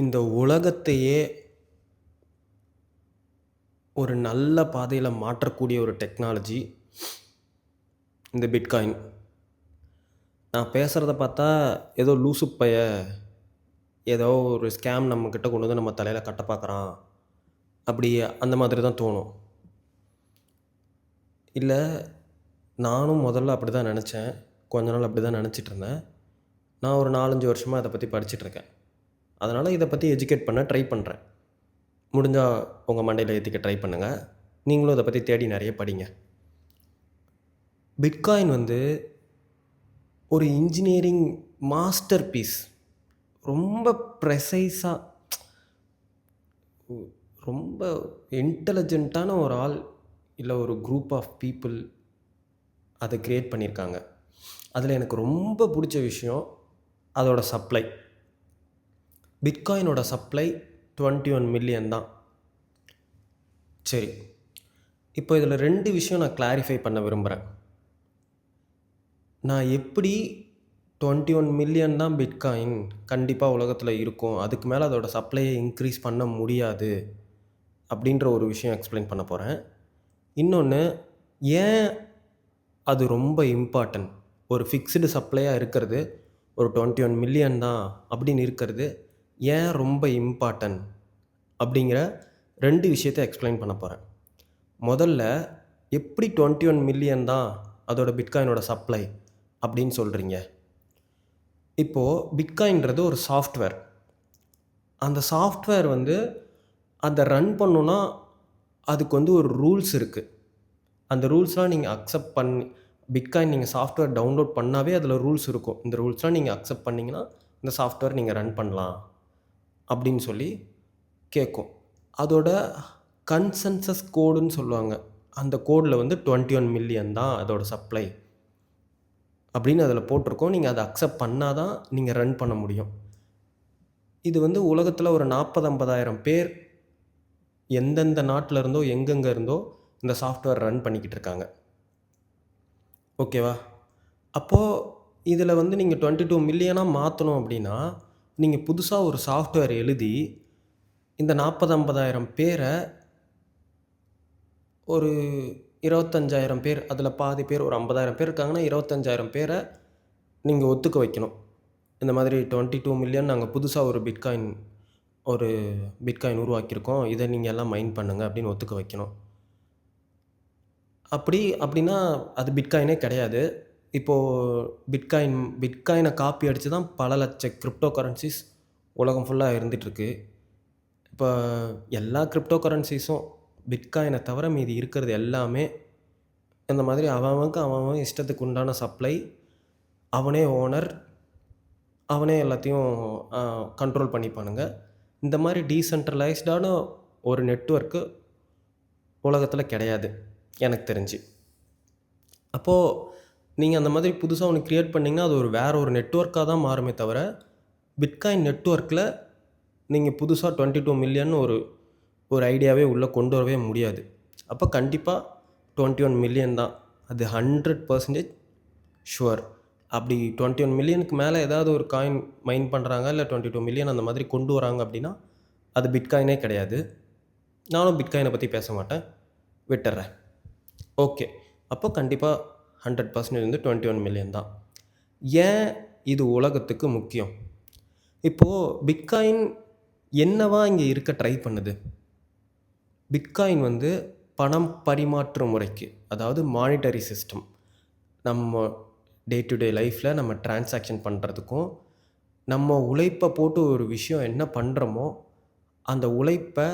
இந்த உலகத்தையே ஒரு நல்ல பாதையில மாற்றக்கூடிய ஒரு டெக்னாலஜி இந்த பிட்காயின். நான் பேசுகிறத பார்த்தா ஏதோ லூசு பைய ஏதோ ஒரு ஸ்கேம் நம்மக்கிட்ட கொண்டு வந்து நம்ம தலையில் கட்ட பார்க்குறான் அப்படி அந்த மாதிரி தான் தோணும். இல்லை, நானும் முதல்ல அப்படி தான் நினச்சேன். கொஞ்ச நாள் அப்படி தான் நினச்சிட்டு இருந்தேன். நான் ஒரு 4-5 வருஷமாக இதை பற்றி படிச்சிட்ருக்கேன். அதனால் இதை பற்றி எஜுகேட் பண்ண ட்ரை பண்ணுறேன். முடிஞ்சால் உங்கள் மண்டையில் ஏற்றிக்க ட்ரை பண்ணுங்கள். நீங்களும் இதை பற்றி தேடி நிறைய படிங்க. பிட்காயின் வந்து ஒரு இன்ஜினியரிங் மாஸ்டர் பீஸ். ரொம்ப ப்ரெசைஸாக, ரொம்ப இன்டெலிஜென்ட்டான ஒரு ஆள் இல்லை ஒரு குரூப் ஆஃப் பீப்புள் அதை க்ரியேட் பண்ணியிருக்காங்க. அதில் எனக்கு ரொம்ப பிடிச்ச விஷயம் அதோட சப்ளை. பிட்காயினோட சப்ளை 21 மில்லியன் தான். சரி, இப்போ இதில் 2 விஷயம் நான் கிளாரிஃபை பண்ண விரும்புகிறேன். நான் எப்படி 21 மில்லியன் தான் பிட்காயின் கண்டிப்பாக உலகத்தில் இருக்கும், அதுக்கு மேலே அதோட சப்ளையை இன்க்ரீஸ் பண்ண முடியாது அப்படின்ற ஒரு விஷயம் எக்ஸ்பிளைன் பண்ண போகிறேன். இன்னொன்று, ஏன் அது ரொம்ப இம்பார்ட்டன்ட், ஒரு ஃபிக்ஸ்டு சப்ளையாக இருக்கிறது ஒரு 21 மில்லியன் தான் அப்படின்னு இருக்கிறது ஏன் ரொம்ப இம்பார்ட்டன்ட் அப்படிங்கிற 2 விஷயத்தை எக்ஸ்பிளைன் பண்ண போகிறேன். முதல்ல, எப்படி 21 மில்லியன் தான் அதோட பிட்காயினோட சப்ளை அப்படின்னு சொல்கிறீங்க? இப்போது பிட்காயின்றது ஒரு சாஃப்ட்வேர். அந்த சாஃப்ட்வேர் வந்து அதை ரன் பண்ணணுன்னா அதுக்கு வந்து ஒரு ரூல்ஸ் இருக்குது. அந்த ரூல்ஸ்லாம் நீங்கள் அக்செப்ட் பண்ணி, பிட்காயின் நீங்கள் சாஃப்ட்வேர் டவுன்லோட் பண்ணாவே அதில் ரூல்ஸ் இருக்கும். இந்த ரூல்ஸ்லாம் நீங்கள் அக்செப்ட் பண்ணிங்கன்னா இந்த சாஃப்ட்வேர் நீங்கள் ரன் பண்ணலாம் அப்படின்னு சொல்லி கேட்கும். அதோட கன்சென்சஸ் கோடுன்னு சொல்லுவாங்க. அந்த கோடில் வந்து 21 மில்லியன் தான் அதோட சப்ளை அப்படின்னு அதில் போட்டிருக்கோம். நீங்கள் அதை அக்செப்ட் பண்ணால் தான் நீங்கள் ரன் பண்ண முடியும். இது வந்து உலகத்தில் ஒரு 40-50,000 பேர் எந்தெந்த நாட்டில் இருந்தோ எங்கெங்கே இருந்தோ இந்த சாஃப்ட்வேர் ரன் பண்ணிக்கிட்டு இருக்காங்க. ஓகேவா? அப்போது இதில் வந்து நீங்கள் 22 மில்லியனாக மாற்றணும் அப்படின்னா நீங்கள் புதுசாக ஒரு சாஃப்ட்வேர் எழுதி இந்த 40-50,000 பேரை, ஒரு 25,000 பேர், அதில் பாதி பேர் ஒரு 50,000 பேர் இருக்காங்கன்னா 25,000 பேரை நீங்கள் ஒத்துக்க வைக்கணும். இந்த மாதிரி 22 மில்லியன் நாங்கள் புதுசாக ஒரு பிட்காயின் உருவாக்கியிருக்கோம், இதை நீங்கள் எல்லாம் மைண்ட் பண்ணுங்கள் அப்படின்னு ஒத்துக்க வைக்கணும். அப்படின்னா அது பிட்காயினே கிடையாது. இப்போது பிட்காயினை காப்பி அடித்து தான் பல லட்ச கிரிப்டோ கரன்சிஸ் உலகம் ஃபுல்லாக இருந்துகிட்ருக்கு. இப்போ எல்லா கிரிப்டோ கரன்சிஸும் பிட்காயினை தவிர மீதி இருக்கிறது எல்லாமே இந்த மாதிரி அவன் இஷ்டத்துக்கு உண்டான சப்ளை, அவனே ஓனர், அவனே எல்லாத்தையும் கண்ட்ரோல் பண்ணிப்பானுங்க. இந்த மாதிரி டீசென்ட்ரலைஸ்டான ஒரு நெட்வொர்க்கு உலகத்தில் கிடையாது எனக்கு தெரிஞ்சு. அப்போது நீங்கள் அந்த மாதிரி புதுசாக ஒன்று க்ரியேட் பண்ணிங்கன்னா அது வேறு ஒரு நெட்வொர்க்காக தான் மாறுமே தவிர, பிட்காயின் நெட்வொர்க்கில் நீங்கள் புதுசாக 22 மில்லியன் ஒரு ஐடியாவே உள்ளே கொண்டு வரவே முடியாது. அப்போ கண்டிப்பாக 21 மில்லியன் தான், அது 100% ஷுவர். அப்படி 21 மில்லியனுக்கு மேலே ஏதாவது ஒரு காயின் மைன் பண்ணுறாங்க, இல்லை 22 மில்லியன் அந்த மாதிரி கொண்டு வராங்க அப்படின்னா அது பிட்காயினே கிடையாது. நானும் பிட்காயினை பற்றி பேச மாட்டேன், விட்டுறேன். ஓகே, அப்போ கண்டிப்பாக 100% வந்து 21 மில்லியன் தான். ஏன் இது உலகத்துக்கு முக்கியம்? இப்போது பிட்காயின் என்னவா இங்கே இருக்க ட்ரை பண்ணுது? பிட்காயின் வந்து பணம் பரிமாற்று முறைக்கு, அதாவது மானிட்டரி சிஸ்டம், நம்ம டே டு டே லைஃப்பில் நம்ம டிரான்சாக்ஷன் பண்ணுறதுக்கும், நம்ம உழைப்பை போட்டு ஒரு விஷயம் என்ன பண்ணுறோமோ அந்த உழைப்பை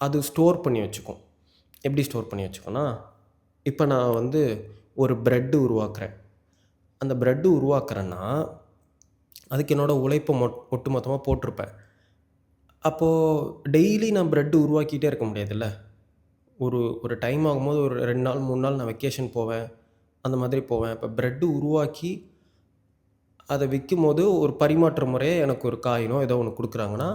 அது ஸ்டோர் பண்ணி வச்சுக்கும். எப்படி ஸ்டோர் பண்ணி வச்சுக்கோன்னா, இப்போ நான் வந்து ஒரு ப்ரெட்டு உருவாக்குறேன். அந்த ப்ரெட்டு உருவாக்குறேன்னா அதுக்கு என்னோடய உழைப்பை ஒட்டுமொத்தமாக போட்டிருப்பேன். அப்போது டெய்லி நான் ப்ரெட்டு உருவாக்கிட்டே இருக்க முடியாதுல்ல. ஒரு டைம் ஆகும்போது ஒரு 2 நாள் 3 நாள் நான் வெக்கேஷன் போவேன், அந்த மாதிரி போவேன். இப்போ ப்ரெட்டு உருவாக்கி அதை விற்கும்போது ஒரு பரிமாற்ற முறையை எனக்கு ஒரு காயினோ ஏதோ ஒன்று கொடுக்குறாங்கன்னா,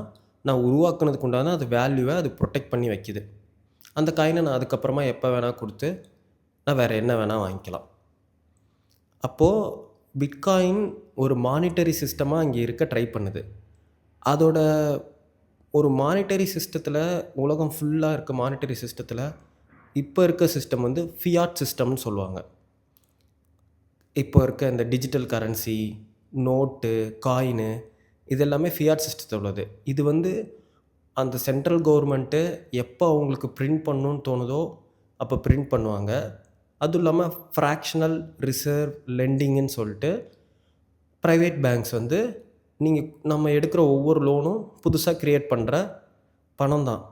நான் உருவாக்குனதுக்கு உண்டான அது வேல்யூவை அது ப்ரொடெக்ட் பண்ணி வைக்கிது. அந்த காயினை நான் அதுக்கப்புறமா எப்போ வேணால் கொடுத்து நான் வேறு என்ன வேணால் வாங்கிக்கலாம். அப்போது பிட்காயின் ஒரு மானிட்டரி சிஸ்டமாக இங்கே இருக்க ட்ரை பண்ணுது. அதோட ஒரு மானிட்டரி சிஸ்டத்தில், உலகம் ஃபுல்லாக இருக்க மானிட்டரி சிஸ்டத்தில் இப்போ இருக்க சிஸ்டம் வந்து ஃபியாட் சிஸ்டம்னு சொல்லுவாங்க. இப்போ இருக்க இந்த டிஜிட்டல் கரன்சி, நோட்டு, காயினு இது எல்லாமே ஃபியாட் சிஸ்டத்தில் உள்ளது. இது வந்து அந்த சென்ட்ரல் கவர்மெண்ட்டு எப்போ அவங்களுக்கு பிரிண்ட் பண்ணணும்னு தோணுதோ, அப்போ பிரிண்ட் பண்ணுவாங்க. அதுவும் இல்லாமல் ஃப்ராக்ஷனல் ரிசர்வ் லெண்டிங்குன்னு சொல்லிட்டு ப்ரைவேட் பேங்க்ஸ் வந்து நம்ம எடுக்கிற ஒவ்வொரு லோனும் புதுசாக கிரியேட் பண்ணுற பணம் தான்.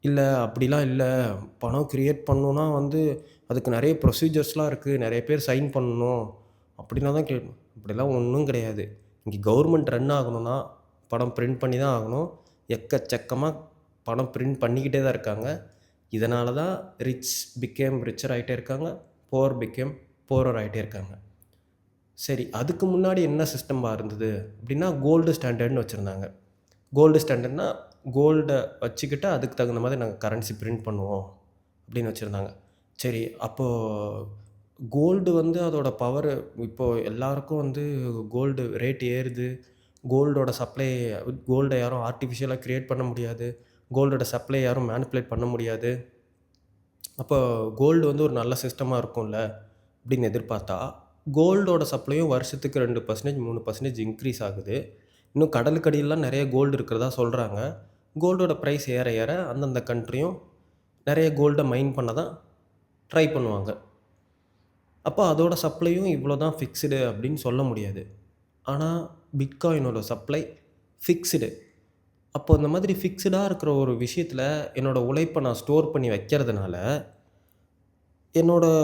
இல்லை அப்படிலாம் இல்லை, பணம் கிரியேட் பண்ணணுன்னா வந்து அதுக்கு நிறைய ப்ரொசீஜர்ஸ்லாம் இருக்குது, நிறைய பேர் சைன் பண்ணணும் அப்படின்னா தான் அப்படிலாம் ஒன்றும் கிடையாது. இங்கே கவர்மெண்ட் ரன் ஆகணும்னா பணம் பிரிண்ட் பண்ணி தான் ஆகணும். எக்கச்சக்கமாக பணம் பிரிண்ட் பண்ணிக்கிட்டே தான் இருக்காங்க. இதனால தான் ரிச் பிகேம் ரிச்சர் ஆகிட்டே இருக்காங்க, புவர் பிகேம் புவரர் ஆகிட்டே இருக்காங்க. சரி, அதுக்கு முன்னாடி என்ன சிஸ்டமாக இருந்தது அப்படின்னா கோல்டு ஸ்டாண்டர்ட்னு வச்சுருந்தாங்க. கோல்டு ஸ்டாண்டர்ட்னா கோல்டை வச்சுக்கிட்டு அதுக்கு தகுந்த மாதிரி நாங்கள் கரன்சி பிரிண்ட் பண்ணுவோம் அப்படின்னு வச்சுருந்தாங்க. சரி, அப்போது கோல்டு வந்து அதோட பவர் இப்போது எல்லாருக்கும் வந்து கோல்டு ரேட் ஏறுது. கோல்டோட சப்ளை, கோல்டை யாரும் ஆர்டிஃபிஷியலாக க்ரியேட் பண்ண முடியாது. கோல்டோட சப்ளை யாரும் மேனிப்புலேட் பண்ண முடியாது. அப்போ கோல்டு வந்து ஒரு நல்ல சிஸ்டமாக இருக்கும்ல அப்படின்னு எதிர்பார்த்தா, கோல்டோட சப்ளையும் வருஷத்துக்கு 2%, 3% இன்க்ரீஸ் ஆகுது. இன்னும் கடலுக்கடியிலலாம் நிறைய கோல்டு இருக்கிறதா சொல்கிறாங்க. கோல்டோட ப்ரைஸ் ஏற ஏற அந்தந்த கண்ட்ரியும் நிறைய கோல்டை மைன் பண்ண தான் ட்ரை பண்ணுவாங்க. அப்போ அதோட சப்ளையும் இவ்வளோ தான் ஃபிக்ஸ்டு அப்படின்னு சொல்ல முடியாது. ஆனால் பிட்காயினோட சப்ளை ஃபிக்ஸ்டு. அப்போ இந்த மாதிரி ஃபிக்ஸ்டாக இருக்கிற ஒரு விஷயத்தில் என்னோடய உழைப்பை நான் ஸ்டோர் பண்ணி வைக்கிறதுனால என்னோடய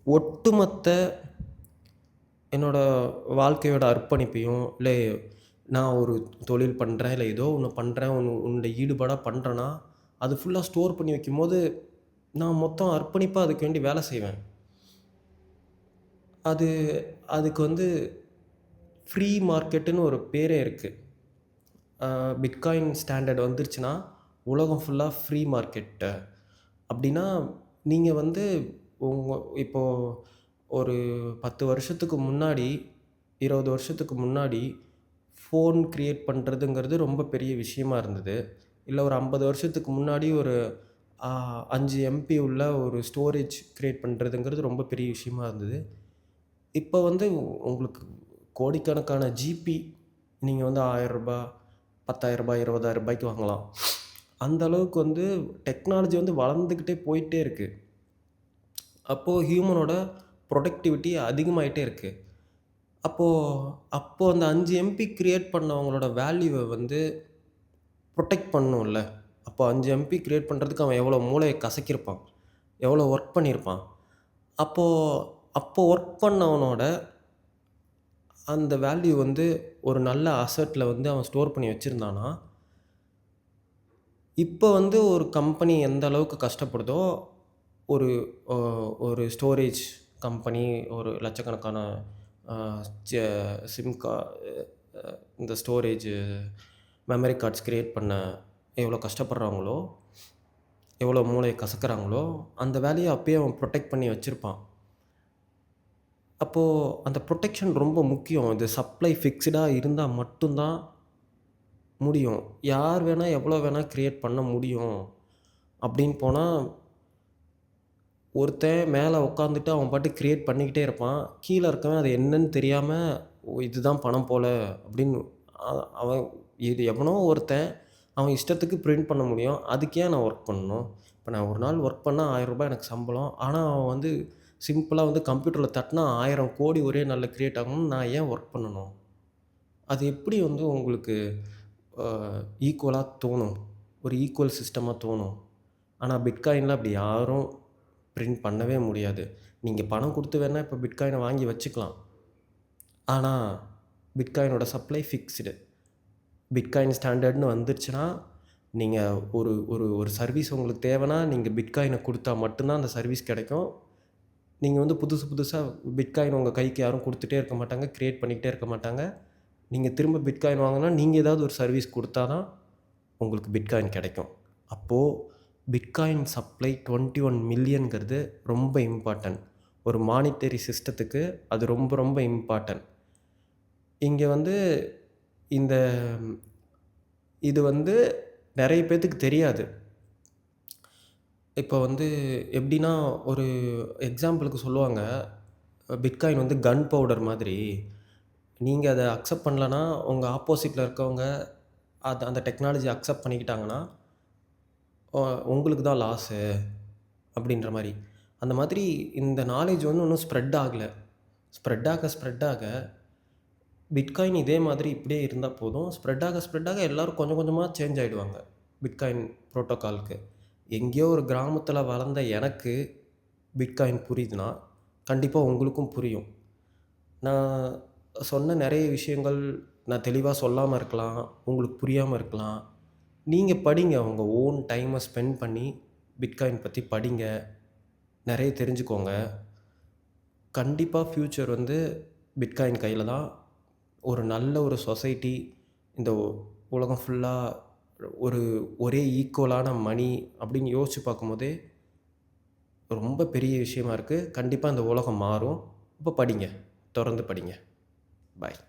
ஒட்டுமொத்த என்னோடய வாழ்க்கையோட அர்ப்பணிப்பையும், இல்லை நான் ஒரு தொழில் பண்ணுறேன், இல்லை ஏதோ ஒன்று பண்ணுறேன், ஒன்றுல ஈடுபாடாக பண்ணுறேன்னா அது ஃபுல்லாக ஸ்டோர் பண்ணி வைக்கும்போது நான் மொத்தம் அர்ப்பணிப்பாக அதுக்கு வேண்டி வேலை செய்வேன். அதுக்கு வந்து ஃப்ரீ மார்க்கெட்டுன்னு ஒரு பேரே இருக்குது. பிட்காயின் ஸ்டாண்டர்ட் வந்துருச்சுன்னா உலகம் ஃபுல்லாக ஃப்ரீ மார்க்கெட்டு. அப்படின்னா நீங்கள் வந்து இப்போது ஒரு 10 வருஷத்துக்கு முன்னாடி, 20 வருஷத்துக்கு முன்னாடி ஃபோன் க்ரியேட் பண்ணுறதுங்கிறது ரொம்ப பெரிய விஷயமா இருந்தது. இல்லை ஒரு 50 வருஷத்துக்கு முன்னாடி ஒரு 5 எம்பி உள்ள ஒரு ஸ்டோரேஜ் க்ரியேட் பண்ணுறதுங்கிறது ரொம்ப பெரிய விஷயமா இருந்தது. இப்போ வந்து உங்களுக்கு கோடிக்கணக்கான ஜிபி நீங்கள் வந்து ரூ. 1000, ரூ. 10,000, ரூ. 20,000 வாங்கலாம். அந்த அளவுக்கு வந்து டெக்னாலஜி வந்து வளர்ந்துக்கிட்டே போயிட்டே இருக்குது. அப்போது ஹியூமனோட ப்ரொடக்டிவிட்டி அதிகமாகிட்டே இருக்குது. அப்போது அந்த 5 எம்பி க்ரியேட் பண்ணவங்களோட வேல்யூவை வந்து ப்ரொடெக்ட் பண்ணணும்ல. அப்போ 5 எம்பி க்ரியேட் பண்ணுறதுக்கு அவன் எவ்வளோ மூளையை கசக்கியிருப்பான், எவ்வளோ ஒர்க் பண்ணியிருப்பான். அப்போது ஒர்க் பண்ணவனோட அந்த வேல்யூ வந்து ஒரு நல்ல அசெட்டில் வந்து அவன் ஸ்டோர் பண்ணி வச்சுருந்தானா, இப்போ வந்து ஒரு கம்பெனி எந்த அளவுக்கு கஷ்டப்படுதோ, ஒரு ஒரு ஸ்டோரேஜ் கம்பெனி ஒரு லட்சக்கணக்கான ச சிம் கா இந்த ஸ்டோரேஜு மெமரி கார்ட்ஸ் க்ரியேட் பண்ண எவ்வளோ கஷ்டப்படுறாங்களோ, எவ்வளோ மூளையை கசக்குறாங்களோ, அந்த வேலையை அப்பயே அவன் ப்ரொடெக்ட் பண்ணி வச்சுருப்பான். அப்போது அந்த ப்ரொடெக்ஷன் ரொம்ப முக்கியம். இது சப்ளை ஃபிக்ஸ்டாக இருந்தால் மட்டும் தான் முடியும். யார் வேணால் எவ்வளோ வேணால் க்ரியேட் பண்ண முடியும் அப்படின்னு போனால், ஒருத்தன் மேலே உட்காந்துட்டு அவன் பாட்டுக்கு க்ரியேட் பண்ணிக்கிட்டே இருப்பான். கீழே இருக்கவன் அது என்னன்னு தெரியாமல், இதுதான் பணம் போல அப்படின்னு அவன் இது எவனோ ஒருத்தன் அவன் இஷ்டத்துக்கு பிரிண்ட் பண்ண முடியும். அதுக்கு ஏன் நான் ஒர்க் பண்ணணும்? இப்போ நான் ஒரு நாள் ஒர்க் பண்ணால் ரூ. 1000 எனக்கு சம்பளம். ஆனால் அவன் வந்து சிம்பிளாக வந்து கம்ப்யூட்டரில் தட்டினா 1000 கோடி ஒரே நாளில் க்ரியேட் ஆகணும்னு நான் ஏன் ஒர்க் பண்ணணும்? அது எப்படி வந்து உங்களுக்கு ஈக்குவலாக தோணும்? ஒரு ஈக்குவல் சிஸ்டமாக தோணும். ஆனால் பிட்காயினில் அப்படி யாரும் பிரிண்ட் பண்ணவே முடியாது. நீங்கள் பணம் கொடுத்து வேணால் இப்போ பிட்காயினை வாங்கி வச்சுக்கலாம். ஆனால் பிட்காயினோட சப்ளை ஃபிக்ஸ்டு. பிட்காயின் ஸ்டாண்டர்ட்னு வந்துருச்சுன்னா, நீங்கள் ஒரு சர்வீஸ் உங்களுக்கு தேவைன்னா, நீங்கள் பிட்காயினை கொடுத்தா மட்டும்தான் அந்த சர்வீஸ் கிடைக்கும். நீங்கள் வந்து புதுசாக பிட்காயின் உங்கள் கைக்கு யாரும் கொடுத்துட்டே இருக்க மாட்டாங்க, க்ரியேட் பண்ணிக்கிட்டே இருக்க மாட்டாங்க. நீங்கள் திரும்ப பிட்காயின் வாங்கினா, நீங்கள் ஏதாவது ஒரு சர்வீஸ் கொடுத்தா தான் உங்களுக்கு பிட்காயின் கிடைக்கும். அப்போது பிட்காயின் சப்ளை 21 மில்லியன்கிறது ரொம்ப இம்பார்ட்டன்ட். ஒரு மானிட்டரி சிஸ்டத்துக்கு அது ரொம்ப ரொம்ப இம்பார்ட்டன்ட். இங்கே வந்து இந்த இது வந்து நெறைய பேத்துக்கு தெரியாது. இப்போ வந்து எப்படின்னா, ஒரு எக்ஸாம்பிளுக்கு சொல்லுவாங்க, பிட்காயின் வந்து கன் பவுடர் மாதிரி. நீங்க அத அக்செப்ட் பண்ணலன்னா, உங்க ஆப்போசிட்ல இருக்கவங்க அந்த டெக்னாலஜிய அக்செப்ட் பண்ணிக்கிட்டாங்கன்னா, அ உங்களுக்கு தான் லாஸு அப்படின்ற மாரி. அந்த மாதிரி இந்த நாலேட்ஜ் வந்து இன்னும் ஸ்ப்ரெட் ஆகல. ஸ்ப்ரெட் ஆக பிட்காயின் இதே மாதிரி இப்படியே இருந்தா போதும். ஸ்ப்ரெட் ஆக எல்லாரும் கொஞ்சம் கொஞ்சமா சேஞ்ச் ஆயிடுவாங்க. பிட்காயின் புரோட்டோகாலுக்கு. எங்கேயோ ஒரு கிராமத்தில வளர்ந்த எனக்கு பிட்காயின் புரியுதுன்னா, கண்டிப்பா உங்களுக்கும் புரியும். நான் சொன்ன நெறைய விஷயங்கள் நான் தெளிவா சொல்லாம இருக்கலாம். உங்களுக்கு புரியாம இருக்கலாம். நீங்க படிங்க. உங்க ஓன் டைம ஸ்பெண்ட் பண்ணி பிட்காயின் பத்தி படிங்க. நெறைய தெரிஞ்சுக்கோங்க. கண்டிப்பா ஃப்யூச்சர் வந்து பிட்காயின் கையில தான். ஒரு நல்ல ஒரு சொசைட்டி இந்த உலகம் ஃபுல்லா ஒரு ஒரே ஈக்குவலான மணி அப்படின்னு யோசிச்சு பார்க்கும்போதே, ரொம்ப பெரிய விஷயமா இருக்கு. கண்டிப்பா இந்த உலகம் மாறும். இப்ப படிங்க. தொடர்ந்து படிங்க. பாய்.